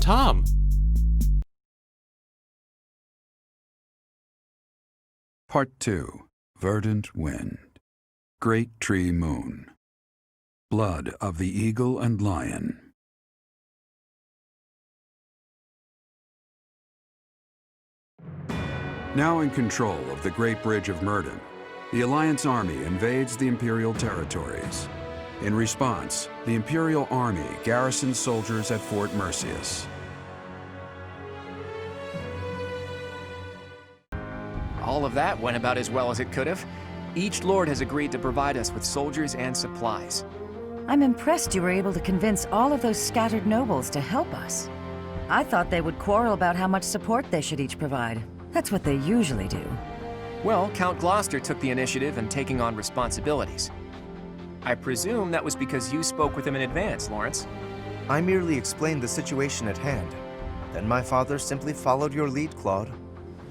Tom! Part 2. Verdant Wind. Great Tree Moon. Blood of the Eagle and Lion. Now in control of the Great Bridge of Myrddin, the Alliance Army invades the Imperial territories. In response, the Imperial Army garrisons soldiers at Fort Merceus. All of that went about as well as it could have. Each lord has agreed to provide us with soldiers and supplies. I'm impressed you were able to convince all of those scattered nobles to help us. I thought they would quarrel about how much support they should each provide. That's what they usually do. Well, Count Gloucester took the initiative in taking on responsibilities. I presume that was because you spoke with him in advance, Lawrence. I merely explained the situation at hand. Then my father simply followed your lead, Claude.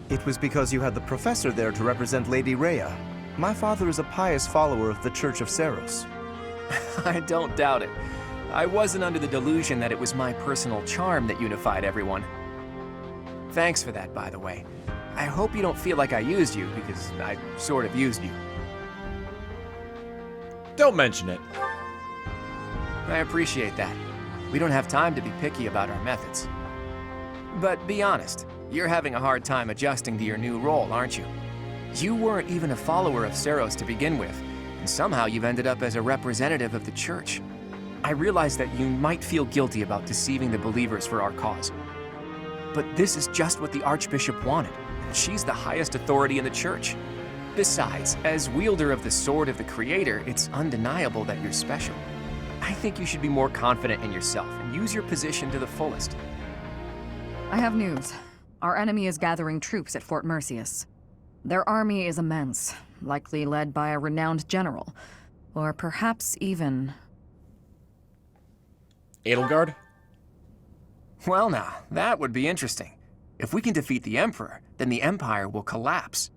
It was because you had the professor there to represent Lady Rhea. My father is a pious follower of the Church of Seiros. I don't doubt it. I wasn't under the delusion that it was my personal charm that unified everyone. Thanks for that, by the way. I hope you don't feel like I used you, because I sort of used you. Don't mention it. I appreciate that. We don't have time to be picky about our methods. But be honest, you're having a hard time adjusting to your new role, aren't you? You weren't even a follower of Seiros to begin with, and somehow you've ended up as a representative of the Church. I realize that you might feel guilty about deceiving the believers for our cause. But this is just what the Archbishop wanted, and she's the highest authority in the Church. Besides, as wielder of the Sword of the Creator, it's undeniable that you're special. I think you should be more confident in yourself and use your position to the fullest. I have news. Our enemy is gathering troops at Fort Merceus. Their army is immense, likely led by a renowned general, or perhaps even... Edelgard? Well now, that would be interesting. If we can defeat the Emperor, then the Empire will collapse.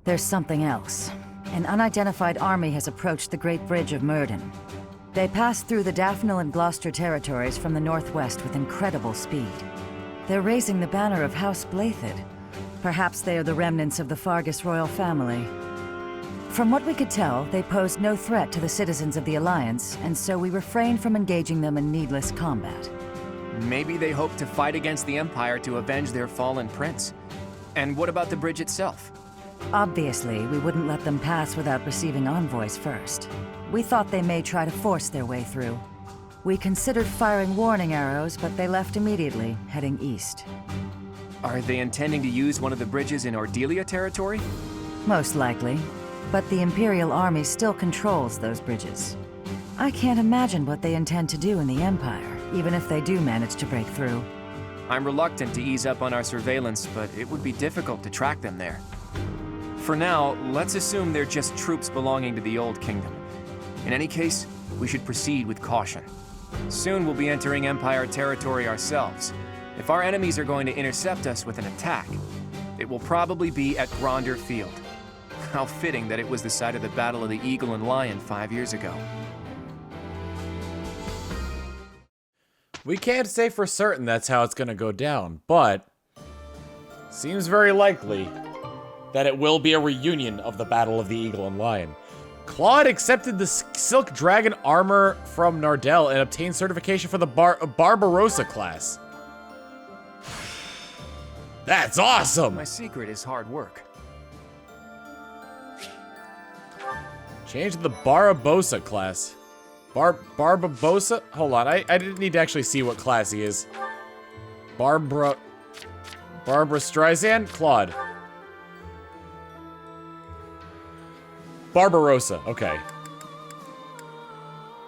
There's something else. An unidentified army has approached the Great Bridge of Myrddin. They passed through the Daphne and Gloucester territories from the northwest with incredible speed. They're raising the banner of House Blathid. Perhaps they are the remnants of the Fargus royal family. From what we could tell, they posed no threat to the citizens of the Alliance, and so we refrained from engaging them in needless combat. Maybe they hope to fight against the Empire to avenge their fallen prince. And what about the bridge itself? Obviously, we wouldn't let them pass without receiving envoys first. We thought they may try to force their way through. We considered firing warning arrows, but they left immediately, heading east. Are they intending to use one of the bridges in Ordelia territory? Most likely. But the Imperial Army still controls those bridges. I can't imagine what they intend to do in the Empire, even if they do manage to break through. I'm reluctant to ease up on our surveillance, but it would be difficult to track them there. For now, let's assume they're just troops belonging to the Old Kingdom. In any case, we should proceed with caution. Soon we'll be entering Empire territory ourselves. If our enemies are going to intercept us with an attack, it will probably be at Gronder Field. How fitting that it was the site of the Battle of the Eagle and Lion 5 years ago. We can't say for certain that's how it's gonna go down, but seems very likely that it will be a reunion of the Battle of the Eagle and Lion. Claude accepted the Silk Dragon armor from Nardell and obtained certification for the Barbarossa class. That's awesome! My secret is hard work. Change to the Barbarossa class. Barbarossa? Hold on, I didn't need to actually see what class he is. Barbara Streisand? Claude. Barbarossa, okay.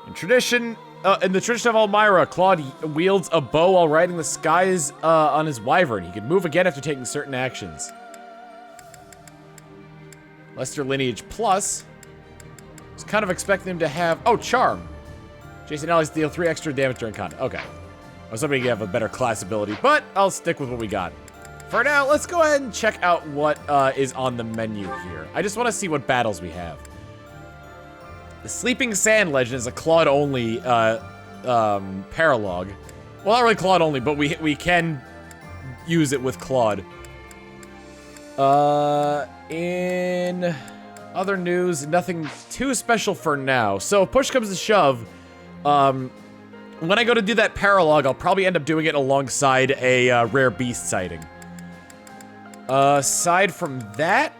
In the tradition of Elmira, Claude wields a bow while riding the skies on his wyvern. He can move again after taking certain actions. Lester Lineage Plus. I was kind of expecting him to have... Oh, Charm. Jason allies deal 3 extra damage during combat. Okay. I was hoping he'd have a better class ability, but I'll stick with what we got. For now, let's go ahead and check out what is on the menu here. I just want to see what battles we have. The Sleeping Sand Legend is a Claude-only paralogue. Well, not really Claude only, but we can use it with Claude. In other news, nothing too special for now. So if push comes to shove, when I go to do that paralog, I'll probably end up doing it alongside a rare beast sighting. Aside from that,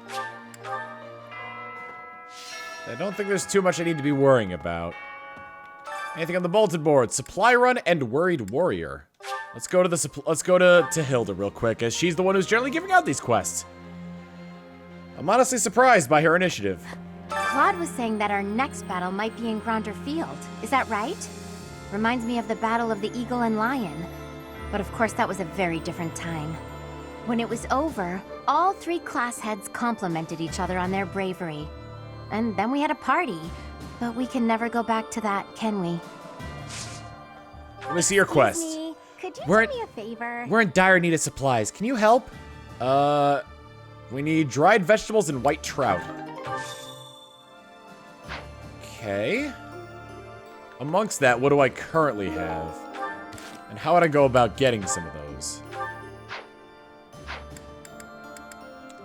I don't think there's too much I need to be worrying about. Anything on the bulletin board? Supply run and worried warrior. Let's go to Hilda real quick, as she's the one who's generally giving out these quests. I'm honestly surprised by her initiative. Claude was saying that our next battle might be in Gronder Field. Is that right? Reminds me of the Battle of the Eagle and Lion. But of course, that was a very different time. When it was over, all 3 class heads complimented each other on their bravery. And then we had a party. But we can never go back to that, can we? Let me see your quest. Excuse me, could you We're do me a favor? We're in dire need of supplies. Can you help? We need dried vegetables and white trout. Okay. Amongst that, what do I currently have? And how would I go about getting some of those?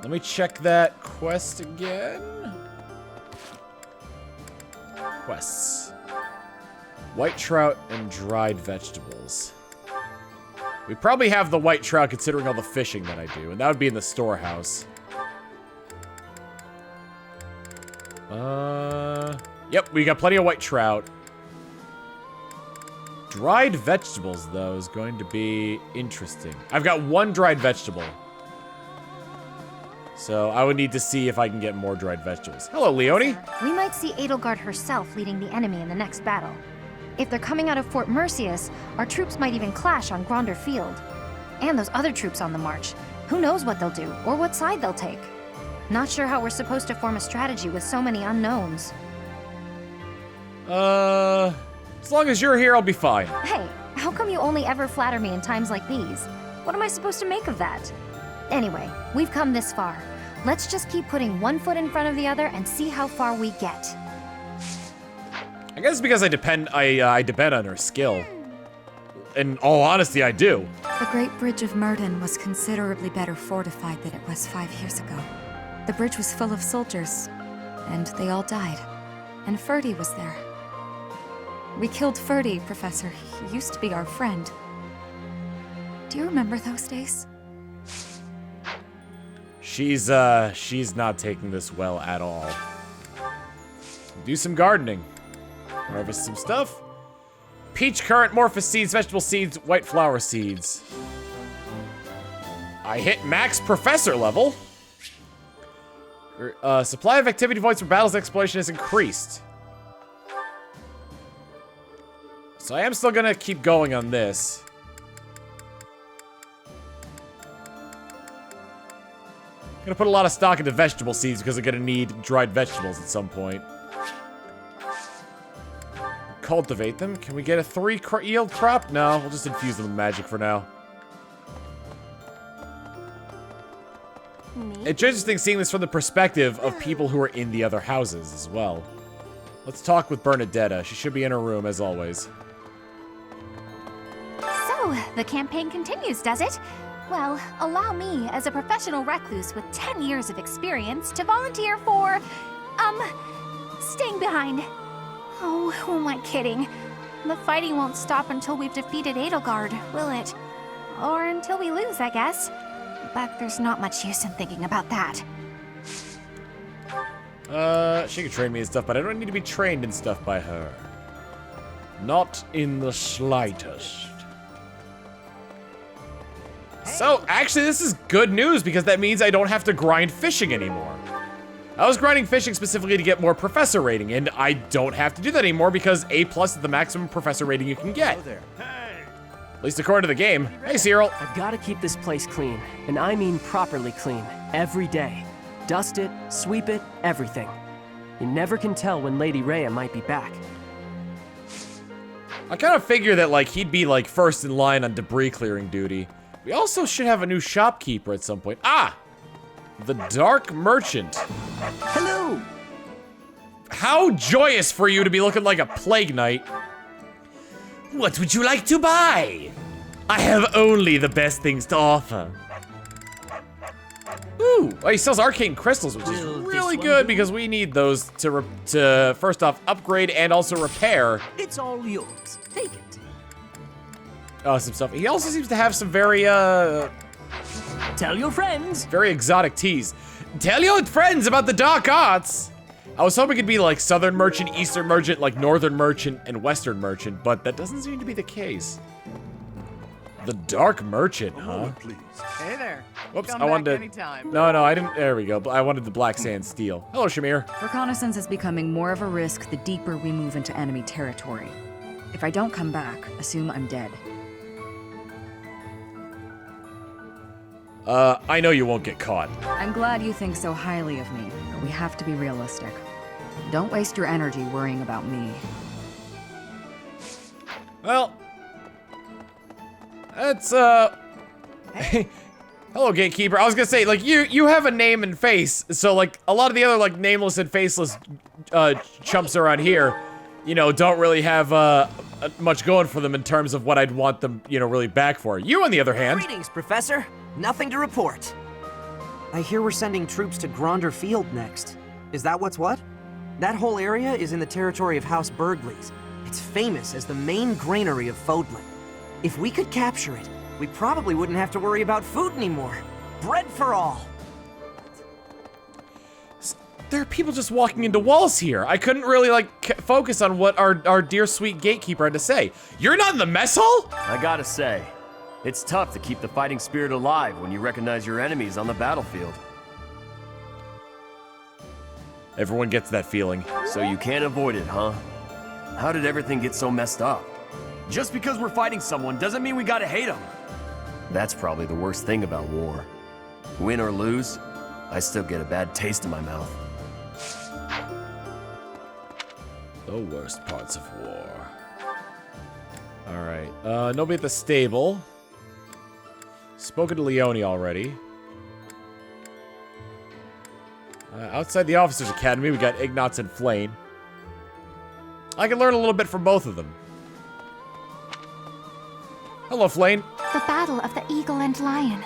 Let me check that quest again. Quests. White trout and dried vegetables. We probably have the white trout considering all the fishing that I do, and that would be in the storehouse. Yep, we got plenty of white trout. Dried vegetables, though, is going to be interesting. I've got 1 dried vegetable. So I would need to see if I can get more dried vegetables. Hello, Leonie. We might see Edelgard herself leading the enemy in the next battle. If they're coming out of Fort Mercius, our troops might even clash on Gronder Field. And those other troops on the march. Who knows what they'll do, or what side they'll take. Not sure how we're supposed to form a strategy with so many unknowns. As long as you're here, I'll be fine. Hey, how come you only ever flatter me in times like these? What am I supposed to make of that? Anyway, we've come this far. Let's just keep putting one foot in front of the other and see how far we get. I guess it's because I depend on her skill. In all honesty, I do. The Great Bridge of Murden was considerably better fortified than it was 5 years ago. The bridge was full of soldiers, and they all died. And Ferdy was there. We killed Ferdy, Professor. He used to be our friend. Do you remember those days? She's not taking this well at all. Do some gardening. Harvest some stuff. Peach currant, morphus seeds, vegetable seeds, white flower seeds. I hit max professor level. Supply of activity points for battles exploration has increased. So I am still gonna keep going on this. Gonna put a lot of stock into vegetable seeds because I'm gonna need dried vegetables at some point. Cultivate them. Can we get a 3 yield crop? No, we'll just infuse them with magic for now. It's interesting seeing this from the perspective of people who are in the other houses as well. Let's talk with Bernadetta. She should be in her room as always. So, the campaign continues, does it? Well, allow me, as a professional recluse with 10 years of experience, to volunteer for, staying behind. Oh, who am I kidding? The fighting won't stop until we've defeated Edelgard, will it? Or until we lose, I guess. But there's not much use in thinking about that. She can train me and stuff, but I don't need to be trained in stuff by her. Not in the slightest. So, actually, this is good news because that means I don't have to grind fishing anymore. I was grinding fishing specifically to get more professor rating, and I don't have to do that anymore because A+ is the maximum professor rating you can get. At least according to the game. Hey, Cyril. I've got to keep this place clean, and I mean properly clean, every day. Dust it, sweep it, everything. You never can tell when Lady Rhea might be back. I kind of figure that, like, he'd be, like, first in line on debris clearing duty. We also should have a new shopkeeper at some point. Ah! The Dark Merchant. Hello! How joyous for you to be looking like a plague knight. What would you like to buy? I have only the best things to offer. Ooh, oh, he sells arcane crystals, which is really good because we need those to first off upgrade and also repair. It's all yours. Take it. Some stuff. He also seems to have some very Tell your friends. very exotic teas. Tell your friends about the dark arts. I was hoping it'd be like Southern Merchant, Eastern Merchant, like Northern Merchant, and Western Merchant, but that doesn't seem to be the case. The Dark Merchant, huh? Hey there. Whoops, Come I wanted back to. anytime. No, I didn't. There we go. I wanted the Black Sand Steel. Hello, Shamir. Reconnaissance is becoming more of a risk the deeper we move into enemy territory. If I don't come back, assume I'm dead. I know you won't get caught. I'm glad you think so highly of me, but we have to be realistic. Don't waste your energy worrying about me. Well, that's hello, gatekeeper. I was gonna say, like, you have a name and face, so like a lot of the other like nameless and faceless chumps around here, you know, don't really have much going for them in terms of what I'd want them, you know, really back for. You, on the other hand, Greetings, Professor. Nothing to report. I hear we're sending troops to Gronder Field next. Is that what's what? That whole area is in the territory of House Burgleys. It's famous as the main granary of Fodlan. If we could capture it, we probably wouldn't have to worry about food anymore. Bread for all. there are people just walking into walls here. I couldn't really like focus on what our dear sweet gatekeeper had to say. You're not in the mess hall? I gotta say, it's tough to keep the fighting spirit alive when you recognize your enemies on the battlefield. Everyone gets that feeling. So you can't avoid it, huh? How did everything get so messed up? Just because we're fighting someone doesn't mean we gotta hate them. That's probably the worst thing about war. Win or lose, I still get a bad taste in my mouth. The worst parts of war. Alright, nobody at the stable. Spoken to Leone already. Outside the Officers Academy, we got Ignatz and Flane. I can learn a little bit from both of them. Hello, Flane. The Battle of the Eagle and Lion.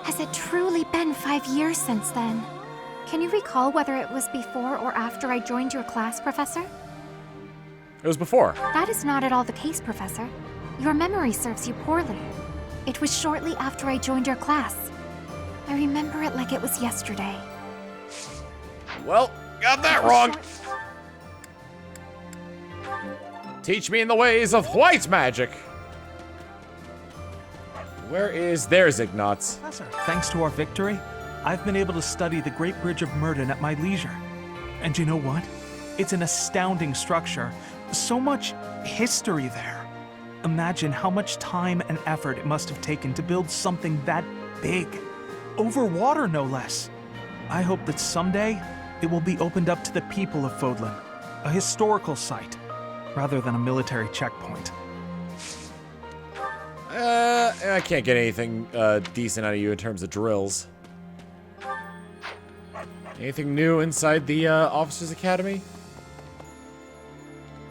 Has it truly been 5 years since then? Can you recall whether it was before or after I joined your class, Professor? It was before. That is not at all the case, Professor. Your memory serves you poorly. It was shortly after I joined your class. I remember it like it was yesterday. Well, got that wrong. Teach me in the ways of white magic. Where is... There's Ignatz. Professor, thanks to our victory, I've been able to study the Great Bridge of Murden at my leisure. And you know what? It's an astounding structure. So much history there. Imagine how much time and effort it must have taken to build something that big. Over water, no less. I hope that someday it will be opened up to the people of Fodlan, a historical site, rather than a military checkpoint. I can't get anything decent out of you in terms of drills. Anything new inside the Officers Academy?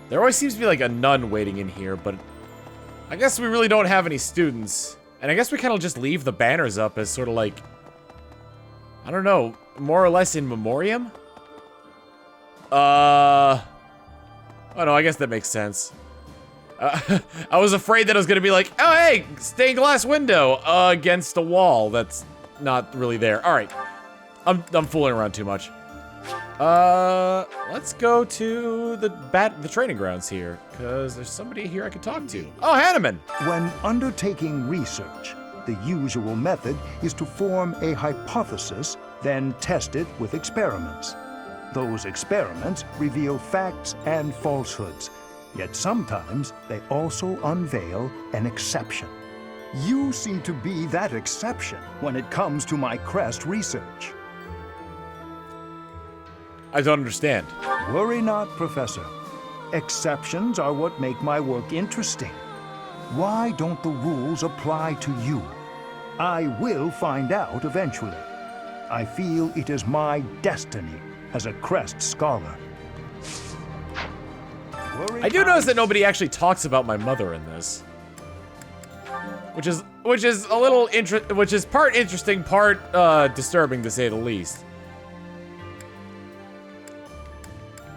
There always seems to be like a nun waiting in here, but I guess we really don't have any students. And I guess we kind of just leave the banners up as sort of like, I don't know, more or less in memoriam? Oh no, I guess that makes sense. I was afraid that I was gonna be like, oh hey, stained glass window against a wall that's not really there. All right, I'm fooling around too much. Let's go to the training grounds here, because there's somebody here I could talk to. Oh, Hanneman! When undertaking research, the usual method is to form a hypothesis, then test it with experiments. Those experiments reveal facts and falsehoods, yet sometimes they also unveil an exception. You seem to be that exception when it comes to my crest research. I don't understand. Worry not, Professor. Exceptions are what make my work interesting. Why don't the rules apply to you? I will find out eventually. I feel it is my destiny as a crest scholar. I do notice that nobody actually talks about my mother in this. which is a little which is part interesting, part disturbing to say the least.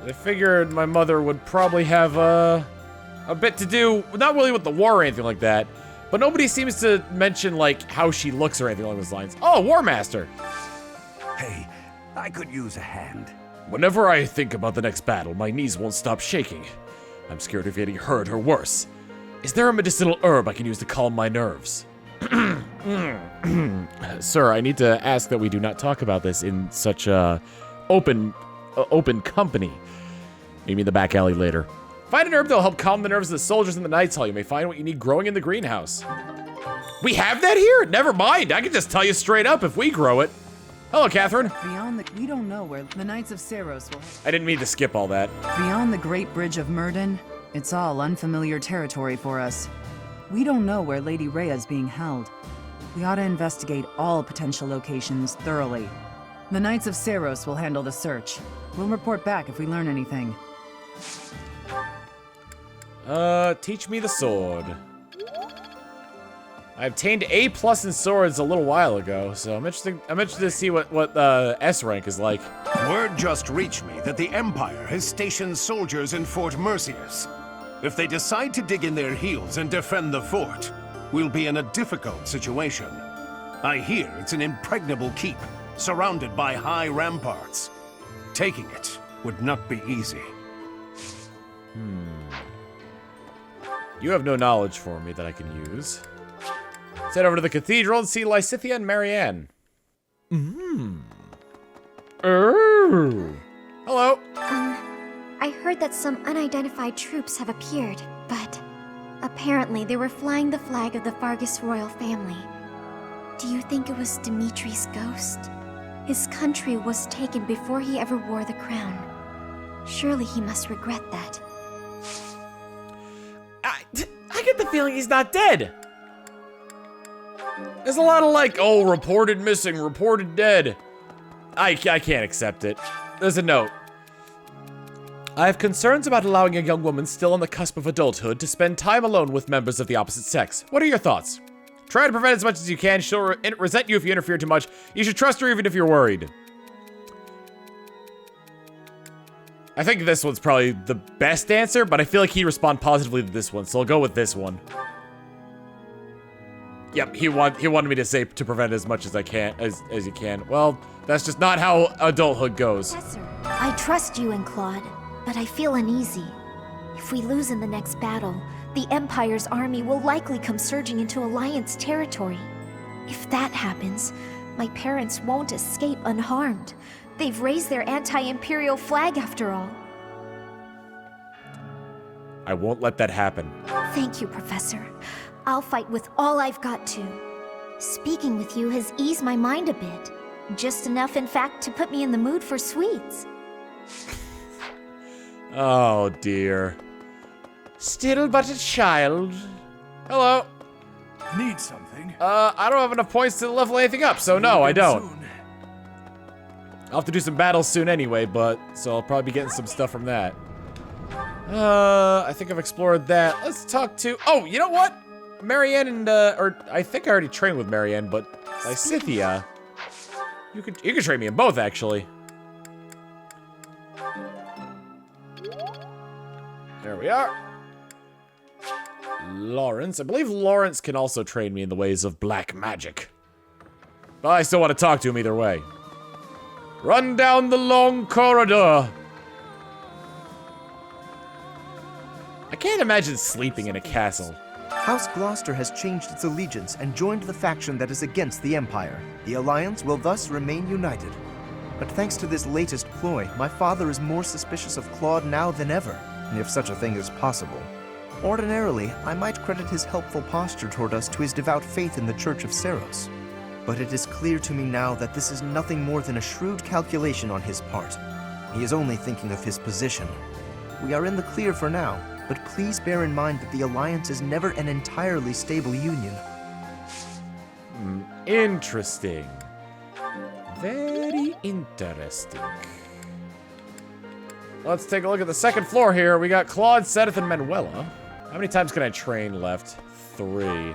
I figured my mother would probably have a bit to do, not really with the war or anything like that, but nobody seems to mention like how she looks or anything along those lines. Oh, War Master. Hey, I could use a hand. Whenever I think about the next battle, my knees won't stop shaking. I'm scared of getting hurt or worse. Is there a medicinal herb I can use to calm my nerves? Sir, I need to ask that we do not talk about this in such a open company. Maybe in the back alley later. Find an herb that'll help calm the nerves of the soldiers in the Knights Hall. You may find what you need growing in the greenhouse. We have that here? Never mind. I can just tell you straight up if we grow it. Hello, Catherine. We don't know where the Knights of Saros will... I didn't mean to skip all that. Beyond the Great Bridge of Murden, it's all unfamiliar territory for us. We don't know where Lady Rhea's being held. We ought to investigate all potential locations thoroughly. The Knights of Saros will handle the search. We'll report back if we learn anything. Teach me the sword. I obtained A+ in swords a little while ago, so I'm interested to see what S rank is like. Word just reached me that the Empire has stationed soldiers in Fort Mercius. If they decide to dig in their heels and defend the fort, we'll be in a difficult situation. I hear it's an impregnable keep, surrounded by high ramparts. Taking it would not be easy. You have no knowledge for me that I can use. Let's head over to the cathedral and see Lysithea and Marianne. Hello. I heard that some unidentified troops have appeared, but apparently they were flying the flag of the Fargus royal family. Do you think it was Dimitri's ghost? His country was taken before he ever wore the crown. Surely he must regret that. I get the feeling he's not dead. There's a lot of like, oh, reported missing, reported dead. I can't accept it. There's a note. I have concerns about allowing a young woman still on the cusp of adulthood to spend time alone with members of the opposite sex. What are your thoughts? Try to prevent as much as you can. She'll resent you if you interfere too much. You should trust her even if you're worried. I think this one's probably the best answer, but I feel like he'd respond positively to this one, so I'll go with this one. Yep, he wanted me to say to prevent as much as I can, as you can. Well, that's just not how adulthood goes. Professor, I trust you and Claude, but I feel uneasy. If we lose in the next battle, the Empire's army will likely come surging into Alliance territory. If that happens, my parents won't escape unharmed. They've raised their anti-Imperial flag after all. I won't let that happen. Thank you, Professor. I'll fight with all I've got to. Speaking with you has eased my mind a bit. Just enough, in fact, to put me in the mood for sweets. Oh, dear. Still but a child. Hello. Need something? I don't have enough points to level anything up, so no, I don't. I'll have to do some battles soon anyway, so I'll probably be getting some stuff from that. I think I've explored that. Let's talk to, oh, you know what? Marianne and, or I think I already trained with Marianne, but Lysithea, you could train me in both, actually. There we are. Lawrence. I believe Lawrence can also train me in the ways of black magic. But I still want to talk to him either way. Run down the long corridor. I can't imagine sleeping in a castle. House Gloucester has changed its allegiance and joined the faction that is against the Empire. The Alliance will thus remain united. But thanks to this latest ploy, my father is more suspicious of Claude now than ever, if such a thing is possible. Ordinarily, I might credit his helpful posture toward us to his devout faith in the Church of Saros. But it is clear to me now that this is nothing more than a shrewd calculation on his part. He is only thinking of his position. We are in the clear for now, but please bear in mind that the Alliance is never an entirely stable union. Interesting. Very interesting. Let's take a look at the second floor here. We got Claude, Sedith, and Manuela. How many times can I train left? 3.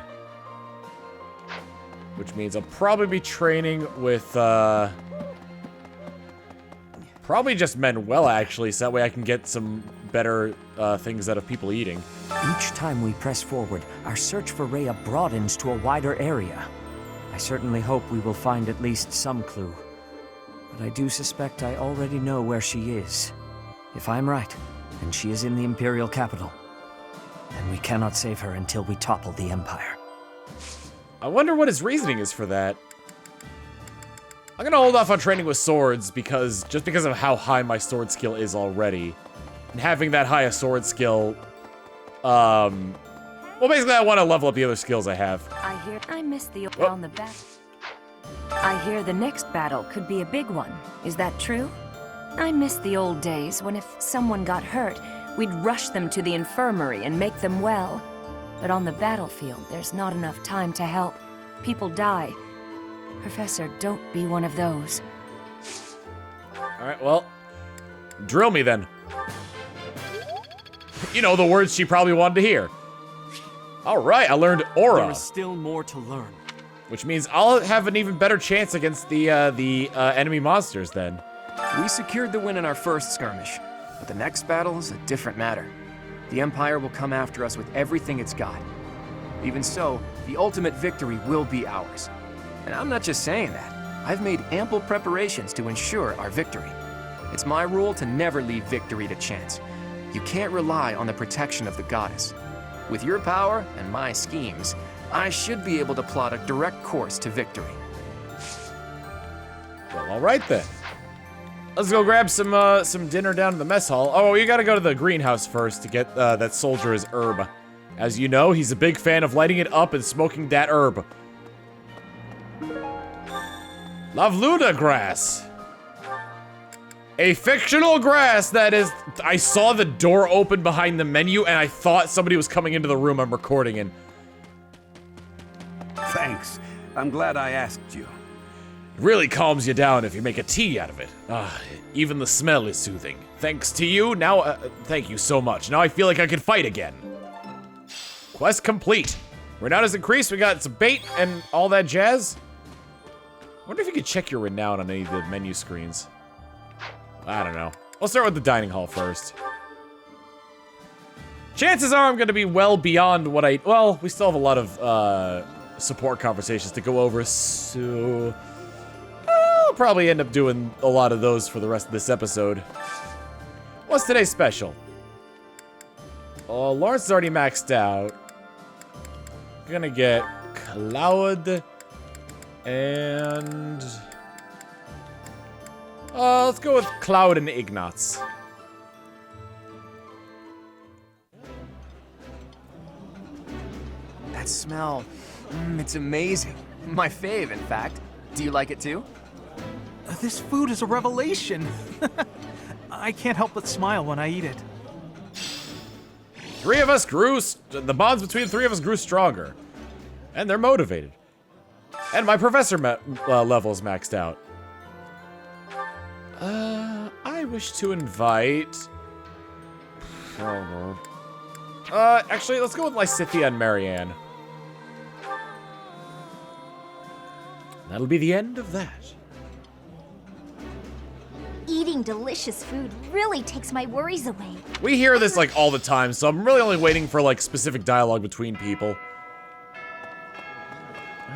which means I'll probably be training with, probably just Manuel, actually, so that way I can get some better things out of people eating. Each time we press forward, our search for Rhea broadens to a wider area. I certainly hope we will find at least some clue. But I do suspect I already know where she is. If I'm right, then she is in the Imperial capital. And we cannot save her until we topple the Empire. I wonder what his reasoning is for that. I'm gonna hold off on training with swords just because of how high my sword skill is already. And having that high a sword skill, well, basically I want to level up the other skills I have. I missed the on the back. I hear the next battle could be a big one. Is that true? I miss the old days when if someone got hurt, we'd rush them to the infirmary and make them well. But on the battlefield, there's not enough time to help. People die. Professor, don't be one of those. Alright, well, drill me then. You know, the words she probably wanted to hear. Alright, I learned Aura. There is still more to learn. Which means I'll have an even better chance against the enemy monsters then. We secured the win in our first skirmish, but the next battle is a different matter. The Empire will come after us with everything it's got. Even so, the ultimate victory will be ours. And I'm not just saying that. I've made ample preparations to ensure our victory. It's my rule to never leave victory to chance. You can't rely on the protection of the goddess. With your power and my schemes, I should be able to plot a direct course to victory. Well, alright then. Let's go grab some dinner down in the mess hall. Oh, you gotta go to the greenhouse first to get that soldier's herb. As you know, he's a big fan of lighting it up and smoking that herb. Lavluda grass. A fictional grass that is... I saw the door open behind the menu and I thought somebody was coming into the room I'm recording in. Thanks. I'm glad I asked you. It really calms you down if you make a tea out of it. Even the smell is soothing. Thanks to you, now, thank you so much. Now I feel like I can fight again. Quest complete. Renown has increased, we got some bait and all that jazz. I wonder if you could check your renown on any of the menu screens. I don't know. I'll start with the dining hall first. Chances are I'm gonna be well beyond what well, we still have a lot of, support conversations to go over, so... I'll probably end up doing a lot of those for the rest of this episode. What's today's special? Lawrence is already maxed out. Gonna get Cloud and... let's go with Cloud and Ignatz. That smell, it's amazing. My fave, in fact. Do you like it too? This food is a revelation. I can't help but smile when I eat it. The bonds between the three of us grew stronger. And they're motivated. And my professor level is maxed out. I wish to invite... actually, let's go with Lysithia and Marianne. That'll be the end of that. Eating delicious food really takes my worries away. We hear this like all the time, so I'm really only waiting for like specific dialogue between people.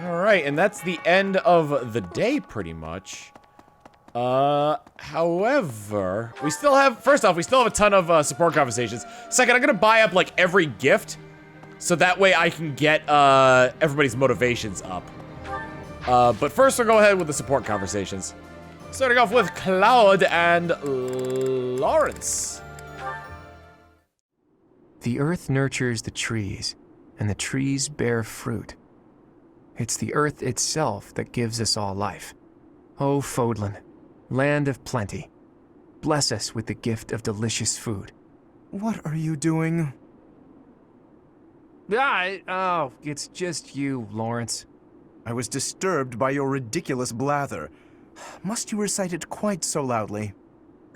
Alright, and that's the end of the day pretty much. However, we still have, first off, we still have a ton of support conversations. Second, I'm gonna buy up like every gift, so that way I can get everybody's motivations up. But first we'll go ahead with the support conversations. Starting off with Cloud and Lawrence. The earth nurtures the trees, and the trees bear fruit. It's the earth itself that gives us all life. Oh, Fodlan, land of plenty, bless us with the gift of delicious food. What are you doing? Oh, it's just you, Lawrence. I was disturbed by your ridiculous blather. Must you recite it quite so loudly?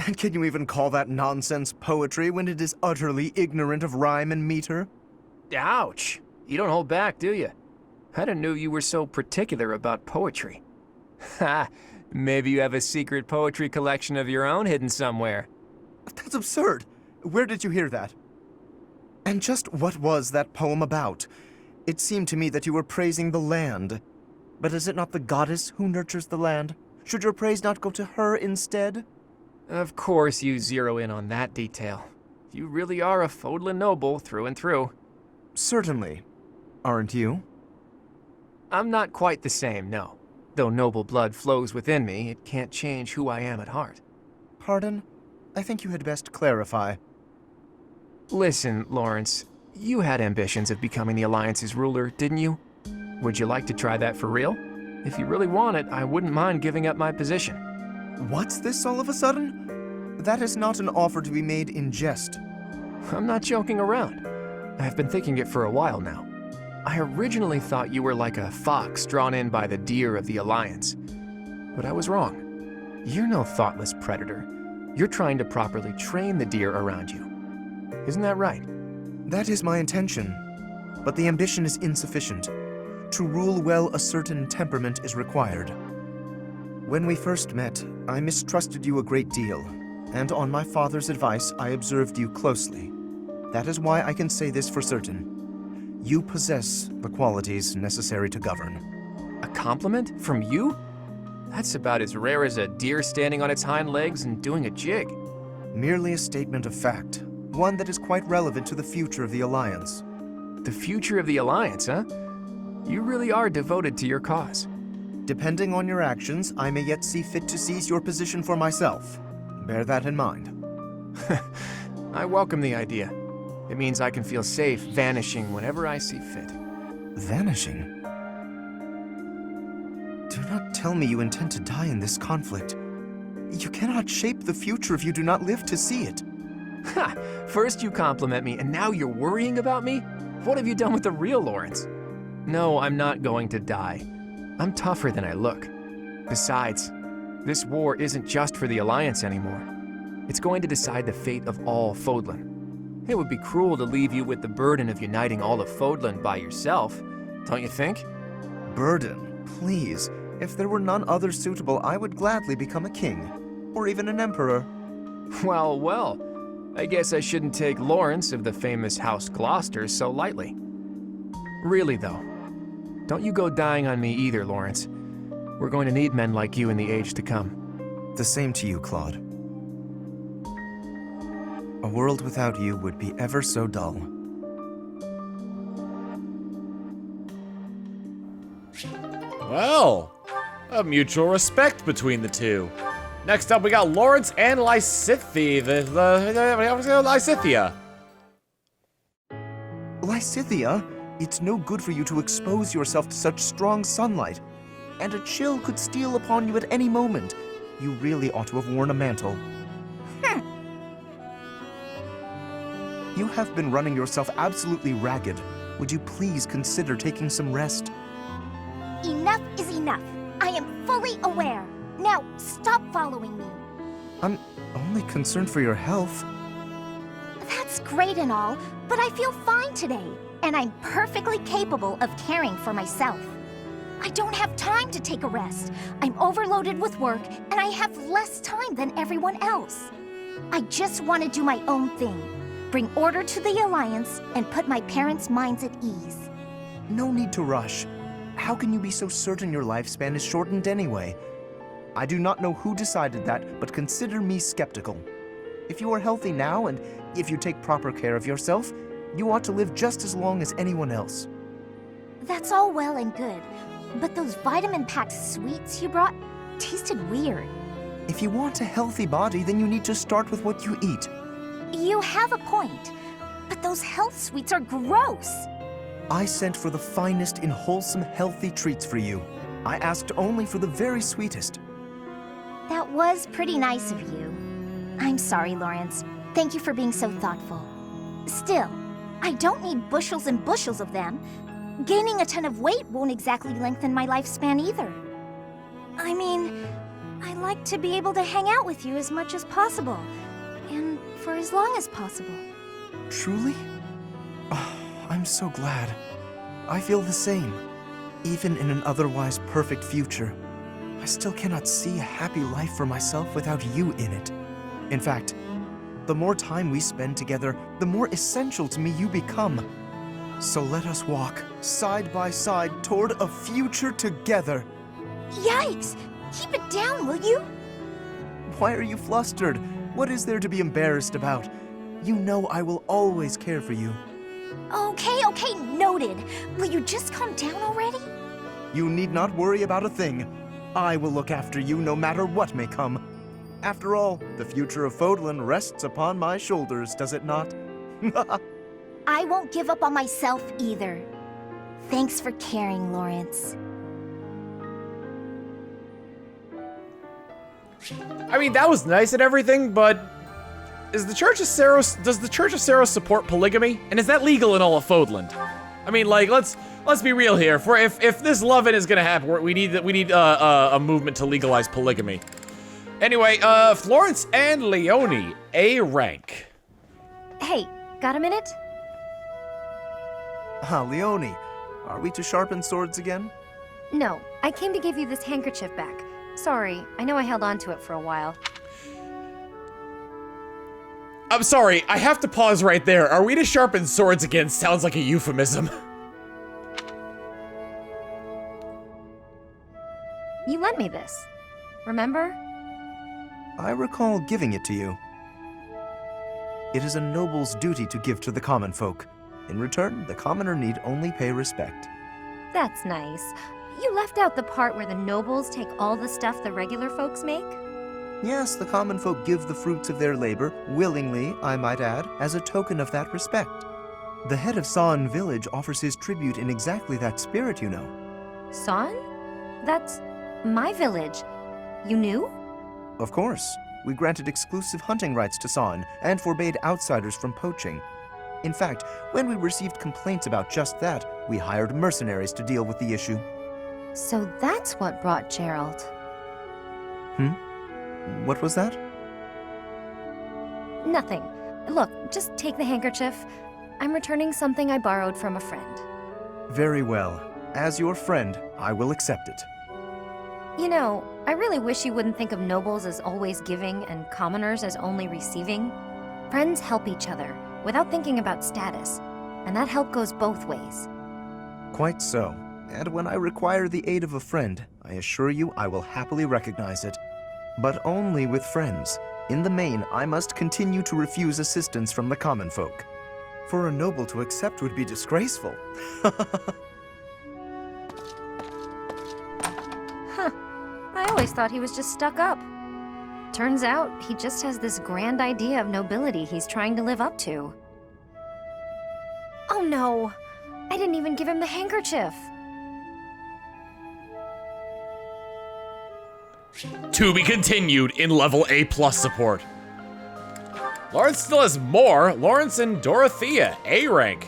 And can you even call that nonsense poetry when it is utterly ignorant of rhyme and meter? Ouch! You don't hold back, do you? I didn't know you were so particular about poetry. Ha! Maybe you have a secret poetry collection of your own hidden somewhere. That's absurd. Where did you hear that? And just what was that poem about? It seemed to me that you were praising the land. But is it not the goddess who nurtures the land? Should your praise not go to her instead? Of course you zero in on that detail. You really are a Fodlan noble through and through. Certainly. Aren't you? I'm not quite the same, no. Though noble blood flows within me, it can't change who I am at heart. Pardon? I think you had best clarify. Listen, Lawrence, you had ambitions of becoming the Alliance's ruler, didn't you? Would you like to try that for real? If you really want it, I wouldn't mind giving up my position. What's this all of a sudden? That is not an offer to be made in jest. I'm not joking around. I've been thinking it for a while now. I originally thought you were like a fox drawn in by the deer of the Alliance. But I was wrong. You're no thoughtless predator. You're trying to properly train the deer around you. Isn't that right? That is my intention. But the ambition is insufficient. To rule well, a certain temperament is required. When we first met, I mistrusted you a great deal, and on my father's advice, I observed you closely. That is why I can say this for certain. You possess the qualities necessary to govern. A compliment? From you? That's about as rare as a deer standing on its hind legs and doing a jig. Merely a statement of fact, one that is quite relevant to the future of the Alliance. The future of the Alliance, huh? You really are devoted to your cause. Depending on your actions, I may yet see fit to seize your position for myself. Bear that in mind. I welcome the idea. It means I can feel safe vanishing whenever I see fit. Vanishing? Do not tell me you intend to die in this conflict. You cannot shape the future if you do not live to see it. Ha! First you compliment me, and now you're worrying about me? What have you done with the real Lawrence? No, I'm not going to die. I'm tougher than I look. Besides, this war isn't just for the Alliance anymore. It's going to decide the fate of all Fodlan. It would be cruel to leave you with the burden of uniting all of Fodlan by yourself, don't you think? Burden? Please. If there were none other suitable, I would gladly become a king. Or even an emperor. Well, well. I guess I shouldn't take Lawrence of the famous House Gloucester so lightly. Really, though. Don't you go dying on me either, Lawrence. We're going to need men like you in the age to come. The same to you, Claude. A world without you would be ever so dull. Well, a mutual respect between the two. Next up, we got Lawrence and Lysithea. Lysithea. Lysithea? It's no good for you to expose yourself to such strong sunlight. And a chill could steal upon you at any moment. You really ought to have worn a mantle. You have been running yourself absolutely ragged. Would you please consider taking some rest? Enough is enough. I am fully aware. Now, stop following me. I'm only concerned for your health. That's great and all, but I feel fine today, and I'm perfectly capable of caring for myself. I don't have time to take a rest. I'm overloaded with work, and I have less time than everyone else. I just want to do my own thing, bring order to the Alliance, and put my parents' minds at ease. No need to rush. How can you be so certain your lifespan is shortened anyway? I do not know who decided that, but consider me skeptical. If you are healthy now, and if you take proper care of yourself, you ought to live just as long as anyone else. That's all well and good, but those vitamin-packed sweets you brought tasted weird. If you want a healthy body, then you need to start with what you eat. You have a point, but those health sweets are gross. I sent for the finest in wholesome, healthy treats for you. I asked only for the very sweetest. That was pretty nice of you. I'm sorry, Lawrence. Thank you for being so thoughtful. Still, I don't need bushels and bushels of them. Gaining a ton of weight won't exactly lengthen my lifespan either. I mean, I like to be able to hang out with you as much as possible, and for as long as possible. Truly? Oh, I'm so glad. I feel the same. Even in an otherwise perfect future, I still cannot see a happy life for myself without you in it. In fact, the more time we spend together, the more essential to me you become. So let us walk side by side toward a future together. Yikes! Keep it down, will you? Why are you flustered? What is there to be embarrassed about? You know I will always care for you. Okay, noted. Will you just calm down already? You need not worry about a thing. I will look after you no matter what may come. After all, the future of Fodlan rests upon my shoulders, does it not? I won't give up on myself either. Thanks for caring, Lawrence. I mean, that was nice and everything, but does the Church of Saros support polygamy? And is that legal in all of Fodland? I mean, like, let's be real here. If this loving is gonna happen, we need a movement to legalize polygamy. Anyway, Florence and Leone, A rank. Hey, got a minute? Leone, are we to sharpen swords again? No, I came to give you this handkerchief back. Sorry, I know I held on to it for a while. I'm sorry, I have to pause right there. Are we to sharpen swords again? Sounds like a euphemism. You lent me this. Remember? I recall giving it to you. It is a noble's duty to give to the common folk. In return, the commoner need only pay respect. That's nice. You left out the part where the nobles take all the stuff the regular folks make? Yes, the common folk give the fruits of their labor, willingly, I might add, as a token of that respect. The head of San village offers his tribute in exactly that spirit, you know. San? That's my village. You knew? Of course. We granted exclusive hunting rights to San and forbade outsiders from poaching. In fact, when we received complaints about just that, we hired mercenaries to deal with the issue. So that's what brought Gerald. What was that? Nothing. Look, just take the handkerchief. I'm returning something I borrowed from a friend. Very well. As your friend, I will accept it. You know, I really wish you wouldn't think of nobles as always giving and commoners as only receiving. Friends help each other, without thinking about status, and that help goes both ways. Quite so. And when I require the aid of a friend, I assure you I will happily recognize it. But only with friends. In the main, I must continue to refuse assistance from the common folk. For a noble to accept would be disgraceful. Huh. I always thought he was just stuck up. Turns out, he just has this grand idea of nobility he's trying to live up to. Oh no! I didn't even give him the handkerchief! To be continued in level A+ support. Lawrence still has more. Lawrence and Dorothea, A rank.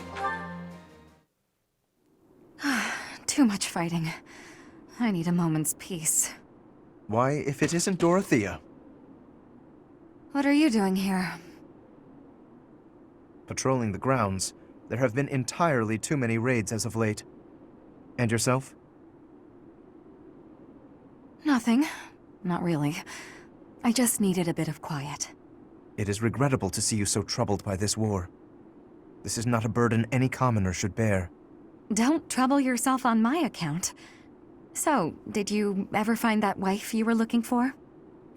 Too much fighting. I need a moment's peace. Why, if it isn't Dorothea? What are you doing here? Patrolling the grounds. There have been entirely too many raids as of late. And yourself? Nothing. Not really. I just needed a bit of quiet. It is regrettable to see you so troubled by this war. This is not a burden any commoner should bear. Don't trouble yourself on my account. So, did you ever find that wife you were looking for?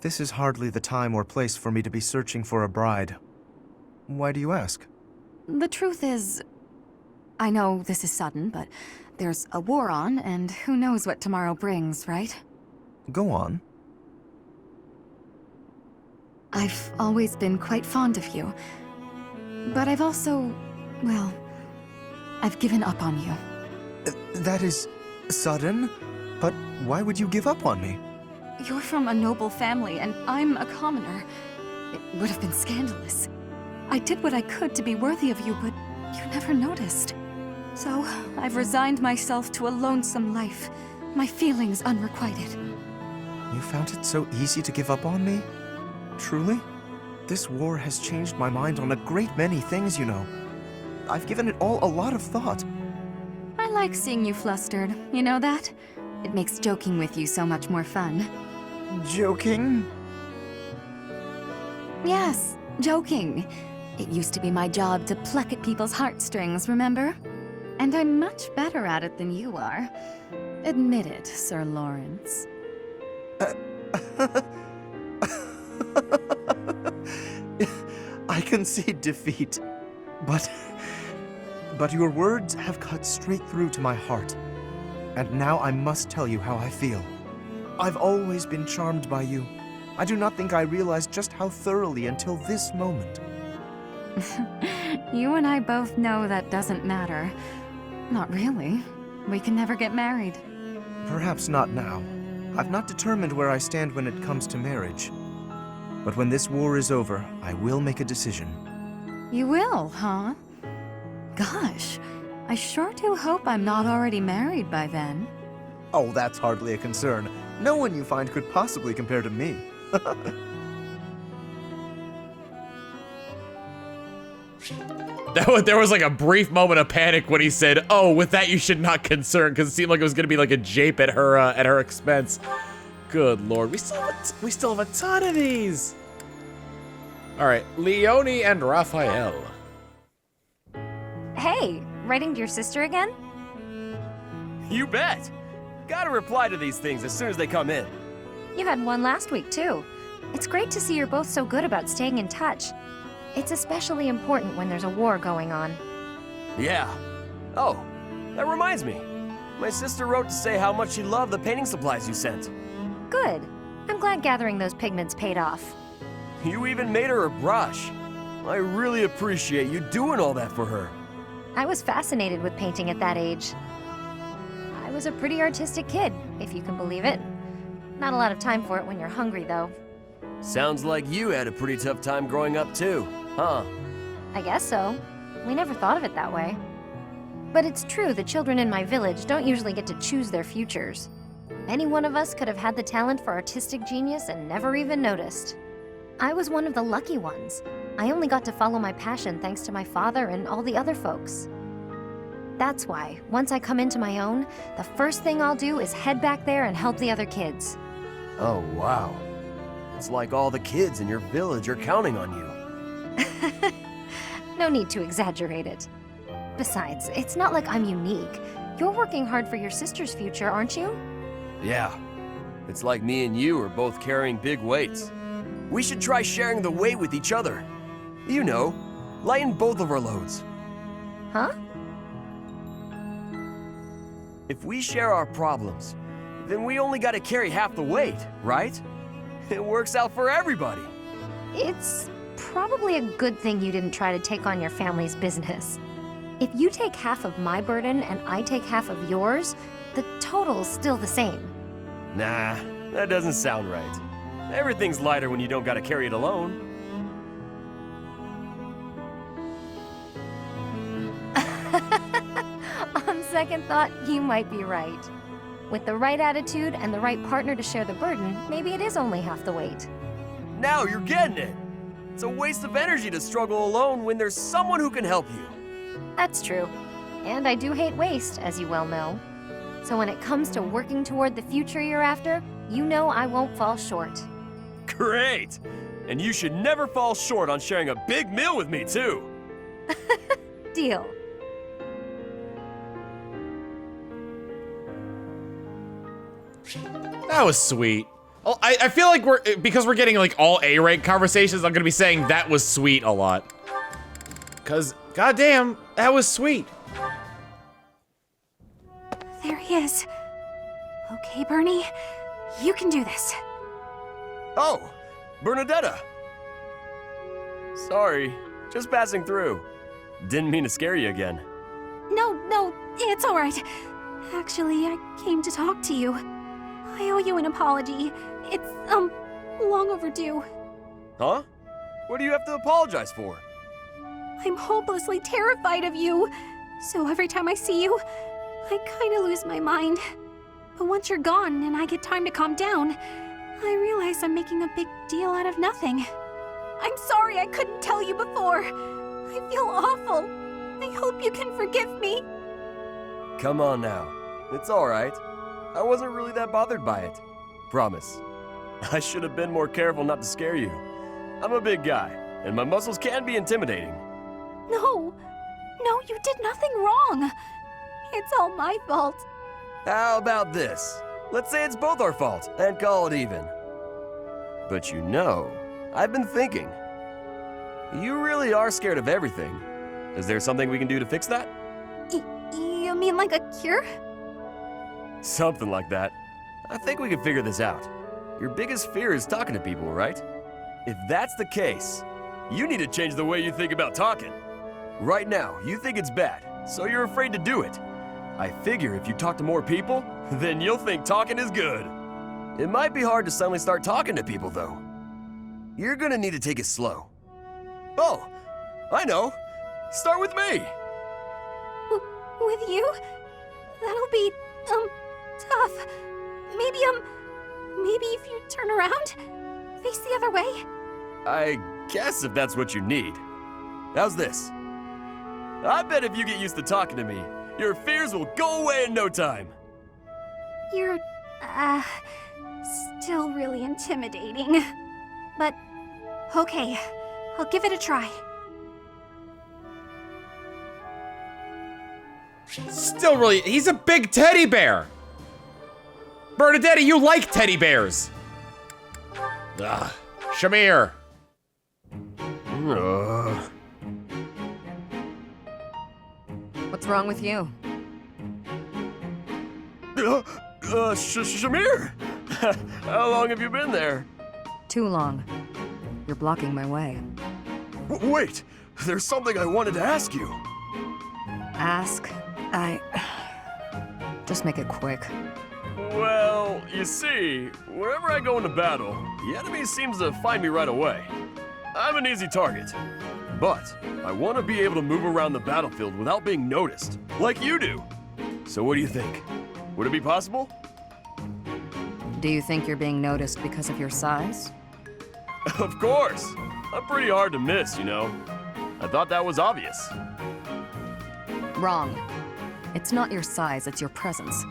This is hardly the time or place for me to be searching for a bride. Why do you ask? The truth is, I know this is sudden, but there's a war on, and who knows what tomorrow brings, right? Go on. I've always been quite fond of you. But I've also, well, I've given up on you. That is sudden? But why would you give up on me? You're from a noble family, and I'm a commoner. It would have been scandalous. I did what I could to be worthy of you, but you never noticed. So, I've resigned myself to a lonesome life, my feelings unrequited. You found it so easy to give up on me? Truly? This war has changed my mind on a great many things, you know. I've given it all a lot of thought. I like seeing you flustered, you know that? It makes joking with you so much more fun. Joking? Yes, joking. It used to be my job to pluck at people's heartstrings, remember? And I'm much better at it than you are. Admit it, Sir Lawrence. I concede defeat, but your words have cut straight through to my heart. And now I must tell you how I feel. I've always been charmed by you. I do not think I realized just how thoroughly until this moment. You and I both know that doesn't matter. Not really. We can never get married. Perhaps not now. I've not determined where I stand when it comes to marriage. But when this war is over, I will make a decision. You will, huh? Gosh, I sure do hope I'm not already married by then. Oh, that's hardly a concern. No one you find could possibly compare to me. There was like a brief moment of panic when he said, "Oh, with that you should not concern," because it seemed like it was gonna be like a jape at her expense. Good lord, we still have a ton of these. All right, Leonie and Raphael. Hey, writing to your sister again? You bet. Gotta reply to these things as soon as they come in. You had one last week, too. It's great to see you're both so good about staying in touch. It's especially important when there's a war going on. Yeah. Oh, that reminds me. My sister wrote to say how much she loved the painting supplies you sent. Good. I'm glad gathering those pigments paid off. You even made her a brush. I really appreciate you doing all that for her. I was fascinated with painting at that age. I was a pretty artistic kid, if you can believe it. Not a lot of time for it when you're hungry, though. Sounds like you had a pretty tough time growing up, too, huh? I guess so. We never thought of it that way. But it's true the children in my village don't usually get to choose their futures. Any one of us could have had the talent for artistic genius and never even noticed. I was one of the lucky ones. I only got to follow my passion thanks to my father and all the other folks. That's why, once I come into my own, the first thing I'll do is head back there and help the other kids. Oh, wow. It's like all the kids in your village are counting on you. No need to exaggerate it. Besides, it's not like I'm unique. You're working hard for your sister's future, aren't you? Yeah. It's like me and you are both carrying big weights. We should try sharing the weight with each other. You know, lighten both of our loads. Huh? If we share our problems, then we only gotta carry half the weight, right? It works out for everybody. It's probably a good thing you didn't try to take on your family's business. If you take half of my burden and I take half of yours, the total's still the same. Nah, that doesn't sound right. Everything's lighter when you don't gotta carry it alone. On second thought, you might be right. With the right attitude and the right partner to share the burden, maybe it is only half the weight. Now you're getting it. It's a waste of energy to struggle alone when there's someone who can help you. That's true. And I do hate waste, as you well know. So when it comes to working toward the future you're after, you know I won't fall short. Great! And you should never fall short on sharing a big meal with me, too. Deal. That was sweet. Oh, I feel like because we're getting like all A-rank conversations, I'm gonna be saying that was sweet a lot. Cause goddamn, that was sweet. There he is. Okay, Bernie, you can do this. Oh, Bernadetta. Sorry, just passing through. Didn't mean to scare you again. No, it's all right. Actually, I came to talk to you. I owe you an apology. It's, long overdue. Huh? What do you have to apologize for? I'm hopelessly terrified of you. So every time I see you, I kinda lose my mind. But once you're gone and I get time to calm down, I realize I'm making a big deal out of nothing. I'm sorry I couldn't tell you before. I feel awful. I hope you can forgive me. Come on now. It's alright. I wasn't really that bothered by it. Promise. I should have been more careful not to scare you. I'm a big guy, and my muscles can be intimidating. No, you did nothing wrong. It's all my fault. How about this? Let's say it's both our fault, and call it even. But you know, I've been thinking. You really are scared of everything. Is there something we can do to fix that? You mean like a cure? Something like that. I think we can figure this out. Your biggest fear is talking to people, right? If that's the case, you need to change the way you think about talking. Right now, you think it's bad, so you're afraid to do it. I figure if you talk to more people, then you'll think talking is good. It might be hard to suddenly start talking to people, though. You're gonna need to take it slow. Oh, I know. Start with me. With you? That'll be, tough. Maybe if you turn around, face the other way. I guess if that's what you need. How's this? I bet if you get used to talking to me, your fears will go away in no time. You're, still really intimidating. But, okay, I'll give it a try. Still really, he's a big teddy bear. Bernadette, you like teddy bears. Ugh. Shamir. What's wrong with you? Shamir! How long have you been there? Too long. You're blocking my way. Wait! There's something I wanted to ask you. Ask? Just make it quick. Well, you see, wherever I go into battle, the enemy seems to find me right away. I'm an easy target. But I want to be able to move around the battlefield without being noticed, like you do. So what do you think? Would it be possible? Do you think you're being noticed because of your size? Of course! I'm pretty hard to miss, you know. I thought that was obvious. Wrong. It's not your size, it's your presence.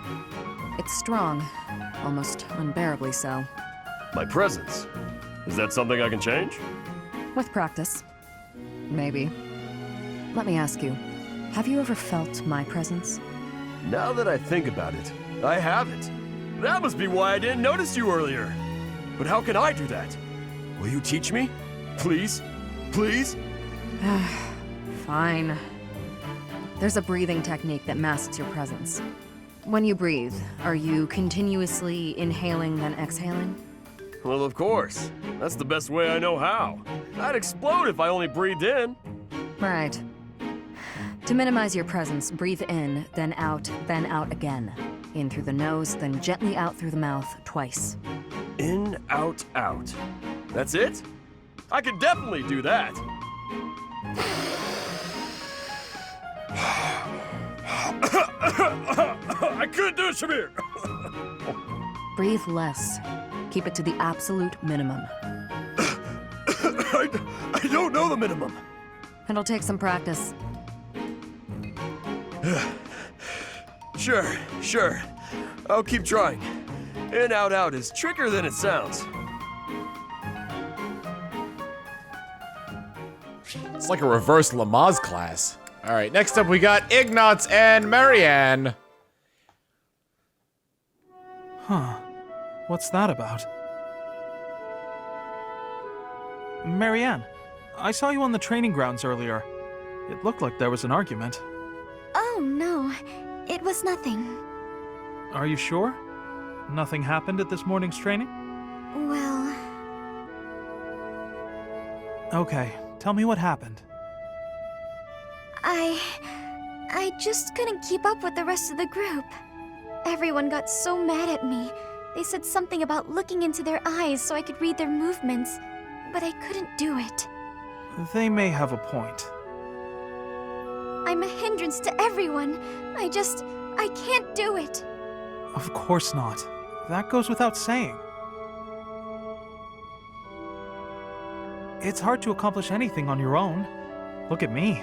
It's strong, almost unbearably so. My presence? Is that something I can change? With practice. Maybe. Let me ask you, have you ever felt my presence? Now that I think about it, I haven't. That must be why I didn't notice you earlier. But how can I do that? Will you teach me? Please? Please? Fine. There's a breathing technique that masks your presence. When you breathe, are you continuously inhaling then exhaling? Well, of course. That's the best way I know how. I'd explode if I only breathed in. Right. To minimize your presence, breathe in, then out again. In through the nose, then gently out through the mouth twice. In, out, out. That's it? I could definitely do that. I couldn't do it, Shamir! Breathe less. Keep it to the absolute minimum. I don't know the minimum. It'll take some practice. Sure. I'll keep trying. In, out, out is trickier than it sounds. It's like a reverse Lamaze class. All right, next up we got Ignatz and Marianne. Huh. What's that about? Marianne, I saw you on the training grounds earlier. It looked like there was an argument. Oh, no. It was nothing. Are you sure? Nothing happened at this morning's training? Well... Okay, tell me what happened. I just couldn't keep up with the rest of the group. Everyone got so mad at me. They said something about looking into their eyes so I could read their movements, but I couldn't do it. They may have a point. I'm a hindrance to everyone. I can't do it. Of course not. That goes without saying. It's hard to accomplish anything on your own. Look at me.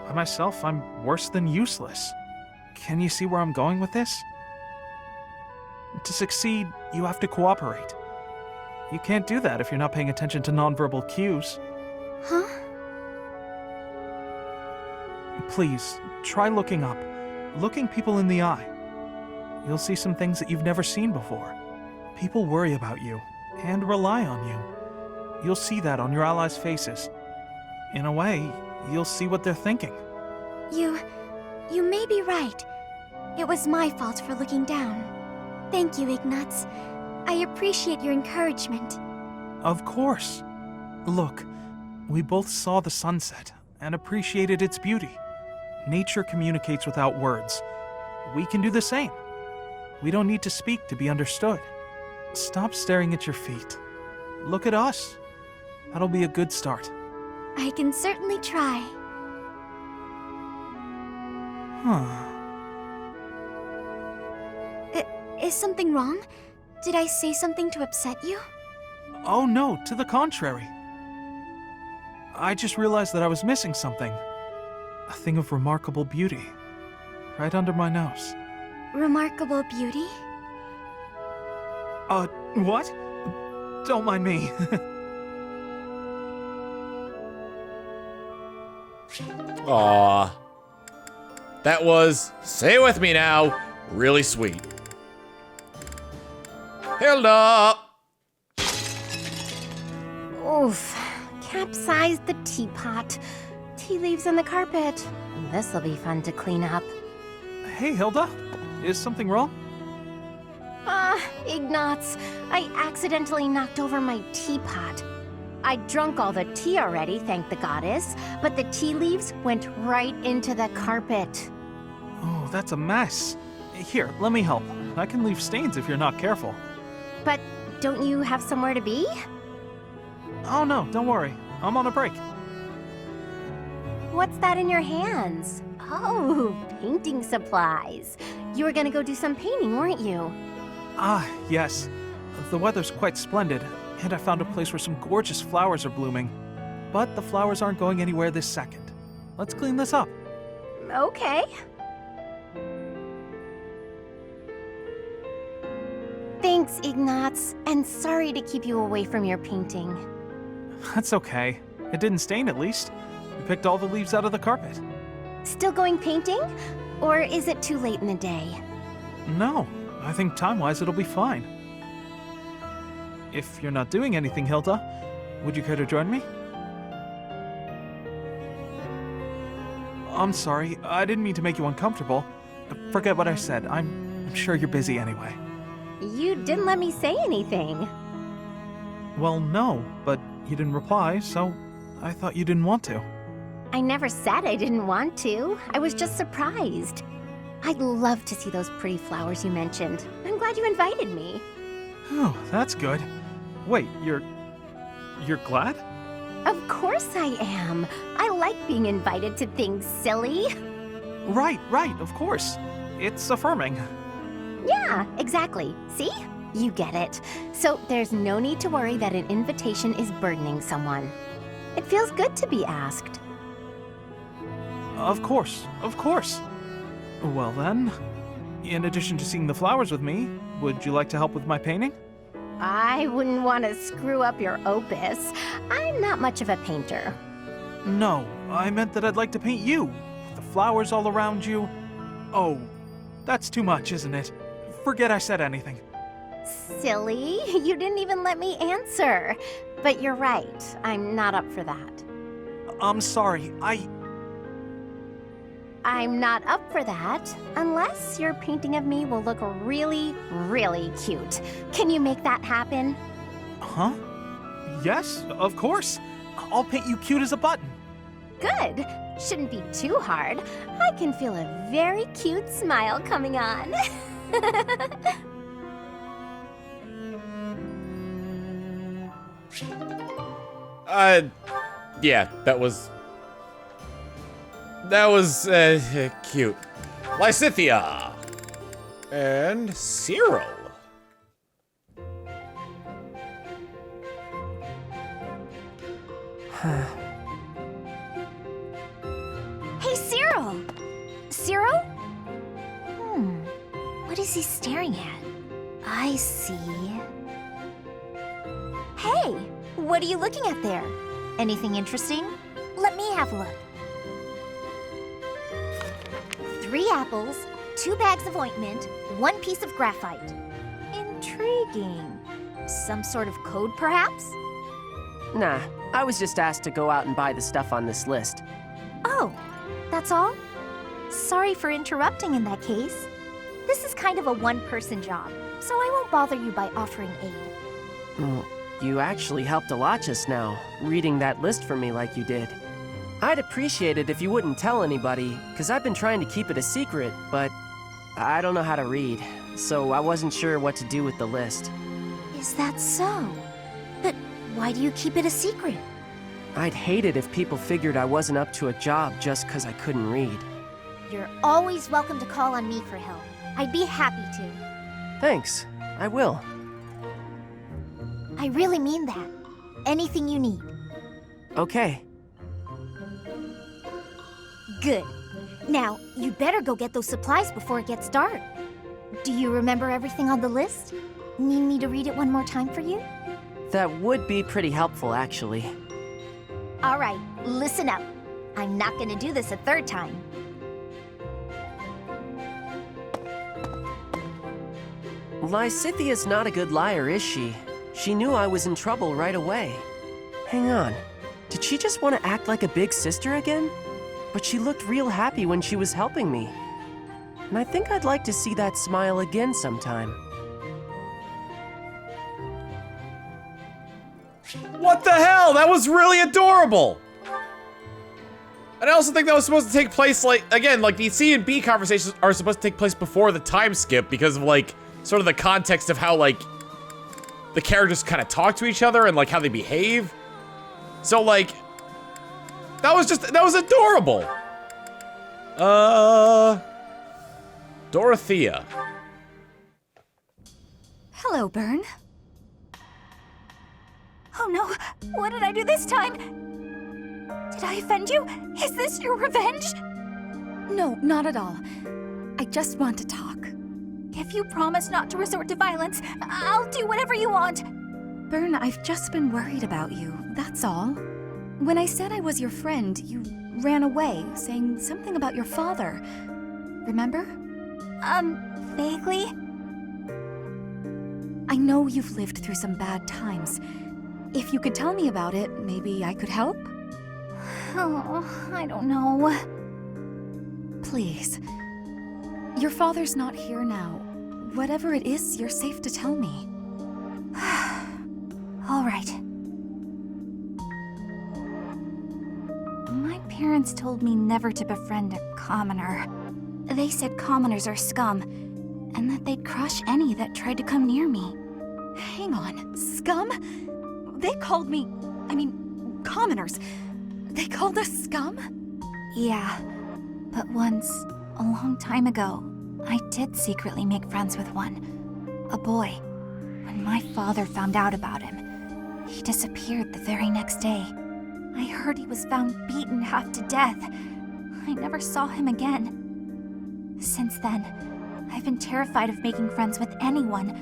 By myself, I'm worse than useless. Can you see where I'm going with this? To succeed, you have to cooperate. You can't do that if you're not paying attention to nonverbal cues. Huh? Please, try looking up. Looking people in the eye. You'll see some things that you've never seen before. People worry about you and rely on you. You'll see that on your allies' faces. In a way, you'll see what they're thinking. You may be right. It was my fault for looking down. Thank you, Ignatz. I appreciate your encouragement. Of course. Look, we both saw the sunset and appreciated its beauty. Nature communicates without words. We can do the same. We don't need to speak to be understood. Stop staring at your feet. Look at us. That'll be a good start. I can certainly try. Huh. Is something wrong? Did I say something to upset you? Oh no, to the contrary. I just realized that I was missing something. A thing of remarkable beauty. Right under my nose. Remarkable beauty? What? Don't mind me. Aww. That was, say it with me now, really sweet. Hilda! Oof. Capsized the teapot. Tea leaves on the carpet. This'll be fun to clean up. Hey, Hilda. Is something wrong? Ignatz. I accidentally knocked over my teapot. I'd drunk all the tea already, thank the goddess, but the tea leaves went right into the carpet. Oh, that's a mess. Here, let me help. I can leave stains if you're not careful. But don't you have somewhere to be? Oh no, don't worry. I'm on a break. What's that in your hands? Oh, painting supplies. You were gonna go do some painting, weren't you? Ah, yes. The weather's quite splendid, and I found a place where some gorgeous flowers are blooming. But the flowers aren't going anywhere this second. Let's clean this up. Okay. Thanks, Ignatz, and sorry to keep you away from your painting. That's okay. It didn't stain, at least. We picked all the leaves out of the carpet. Still going painting? Or is it too late in the day? No, I think time-wise it'll be fine. If you're not doing anything, Hilda, would you care to join me? I'm sorry, I didn't mean to make you uncomfortable. Forget what I said. I'm sure you're busy anyway. You didn't let me say anything. Well, no, but you didn't reply, so I thought you didn't want to. I never said I didn't want to. I was just surprised. I'd love to see those pretty flowers you mentioned. I'm glad you invited me. Oh, that's good. Wait, you're glad? Of course I am. I like being invited to things silly. Right, of course. It's affirming. Yeah, exactly. See? You get it. So there's no need to worry that an invitation is burdening someone. It feels good to be asked. Of course. Well then, in addition to seeing the flowers with me, would you like to help with my painting? I wouldn't want to screw up your opus. I'm not much of a painter. No, I meant that I'd like to paint you, with the flowers all around you. Oh, that's too much, isn't it? Forget I said anything. Silly, you didn't even let me answer. But you're right, I'm not up for that. I'm sorry, I'm not up for that, unless your painting of me will look really, really cute. Can you make that happen? Huh? Yes, of course. I'll paint you cute as a button. Good. Shouldn't be too hard. I can feel a very cute smile coming on. Yeah, that was cute. Lysithia! And Cyril. Hey, Cyril! Cyril? is he staring at? I see. Hey, what are you looking at there? Anything interesting? Let me have a look. 3 apples, 2 bags of ointment, 1 piece of graphite. Intriguing. Some sort of code, perhaps? Nah, I was just asked to go out and buy the stuff on this list. Oh, that's all? Sorry for interrupting in that case. This is kind of a one-person job, so I won't bother you by offering aid. Well, you actually helped a lot just now, reading that list for me like you did. I'd appreciate it if you wouldn't tell anybody, because I've been trying to keep it a secret, but I don't know how to read, so I wasn't sure what to do with the list. Is that so? But why do you keep it a secret? I'd hate it if people figured I wasn't up to a job just because I couldn't read. You're always welcome to call on me for help. I'd be happy to. Thanks, I will. I really mean that. Anything you need. Okay. Good. Now, you'd better go get those supplies before it gets dark. Do you remember everything on the list? Need me to read it one more time for you? That would be pretty helpful, actually. All right, listen up. I'm not gonna do this a 3rd time. Lysithia's not a good liar, is she? She knew I was in trouble right away. Hang on. Did she just want to act like a big sister again? But she looked real happy when she was helping me. And I think I'd like to see that smile again sometime. What the hell? That was really adorable! And I also think that was supposed to take place, like, again, like, the C and B conversations are supposed to take place before the time skip because of, like, sort of the context of how, like, the characters kind of talk to each other and, like, how they behave. So, like, that was adorable. Dorothea. Hello, Byrne. Oh no, what did I do this time? Did I offend you? Is this your revenge? No, not at all. I just want to talk. If you promise not to resort to violence, I'll do whatever you want. Byrne, I've just been worried about you, that's all. When I said I was your friend, you ran away, saying something about your father. Remember? Vaguely? I know you've lived through some bad times. If you could tell me about it, maybe I could help? Oh, I don't know. Please. Your father's not here now. Whatever it is, you're safe to tell me. All right. My parents told me never to befriend a commoner. They said commoners are scum, and that they'd crush any that tried to come near me. Hang on, scum? They called me, commoners. They called us scum? Yeah, but once, a long time ago, I did secretly make friends with one. A boy. When my father found out about him, he disappeared the very next day. I heard he was found beaten half to death. I never saw him again. Since then, I've been terrified of making friends with anyone.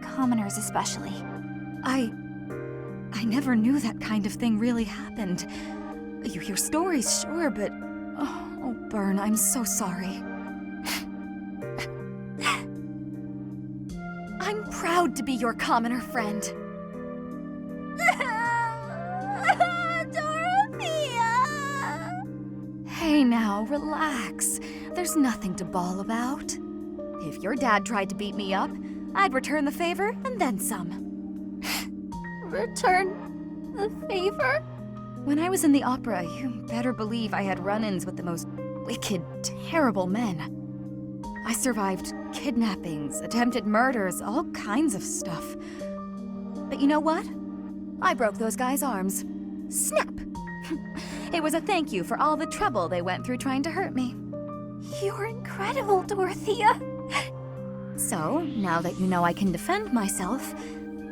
Commoners especially. I never knew that kind of thing really happened. You hear stories, sure, but... Oh, Byrne, I'm so sorry. I'm proud to be your commoner friend. Dorothea! Hey now, relax. There's nothing to bawl about. If your dad tried to beat me up, I'd return the favor and then some. Return the favor? When I was in the opera, you better believe I had run-ins with the most wicked, terrible men. I survived kidnappings, attempted murders, all kinds of stuff. But you know what? I broke those guys' arms. Snap! It was a thank you for all the trouble they went through trying to hurt me. You're incredible, Dorothea. So, now that you know I can defend myself,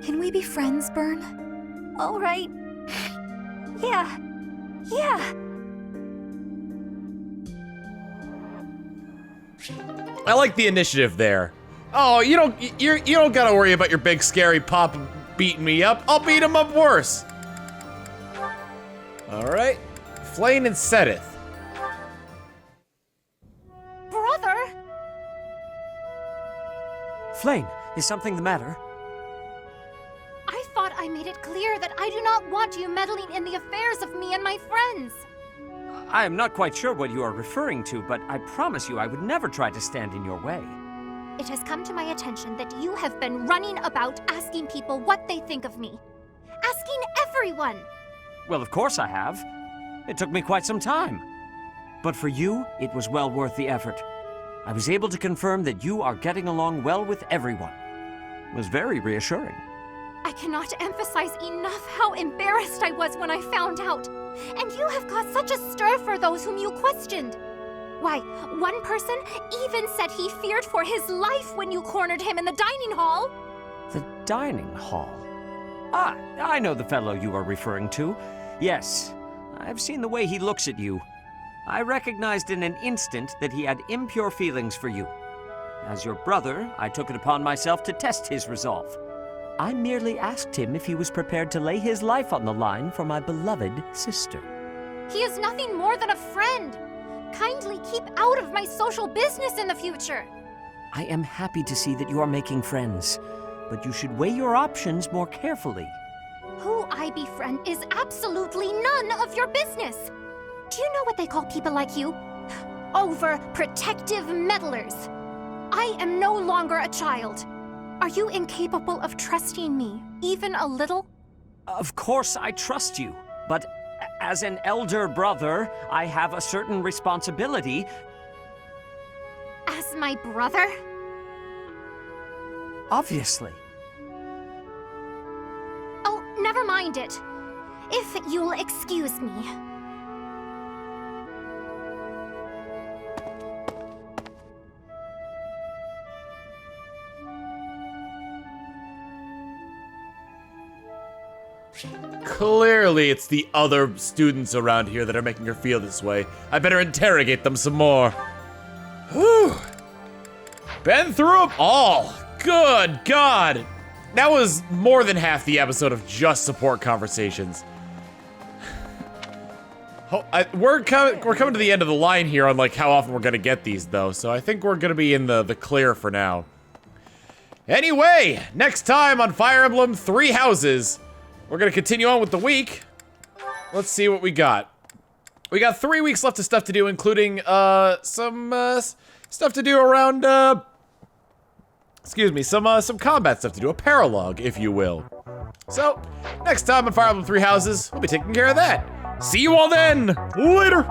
can we be friends, Byrne? All right. Yeah. I like the initiative there. Oh, you don't gotta worry about your big scary pop beating me up. I'll beat him up worse. All right, Flayn and Sedith. Brother! Flayn, is something the matter? I thought I made it clear that I do not want you meddling in the affairs of me and my friends. I am not quite sure what you are referring to, but I promise you I would never try to stand in your way. It has come to my attention that you have been running about asking people what they think of me. Asking everyone! Well, of course I have. It took me quite some time. But for you, it was well worth the effort. I was able to confirm that you are getting along well with everyone. It was very reassuring. I cannot emphasize enough how embarrassed I was when I found out. And you have caused such a stir for those whom you questioned. Why, one person even said he feared for his life when you cornered him in the dining hall. The dining hall? Ah, I know the fellow you are referring to. Yes, I've seen the way he looks at you. I recognized in an instant that he had impure feelings for you. As your brother, I took it upon myself to test his resolve. I merely asked him if he was prepared to lay his life on the line for my beloved sister. He is nothing more than a friend. Kindly keep out of my social business in the future. I am happy to see that you are making friends, but you should weigh your options more carefully. Who I befriend is absolutely none of your business. Do you know what they call people like you? Overprotective meddlers. I am no longer a child. Are you incapable of trusting me, even a little? Of course I trust you, but as an elder brother, I have a certain responsibility. As my brother? Obviously. Oh, never mind it. If you'll excuse me. Clearly, it's the other students around here that are making her feel this way. I better interrogate them some more. Whew. Been through them all. Good God. That was more than half the episode of just support conversations. We're coming to the end of the line here on like how often we're gonna get these though, so I think we're gonna be in the clear for now. Anyway, next time on Fire Emblem 3 Houses, we're gonna continue on with the week. Let's see what we got. We got 3 weeks left of stuff to do, including some stuff to do around some combat stuff to do, a paralogue, if you will. So, next time on Fire Emblem 3 Houses, we'll be taking care of that. See you all then! Later!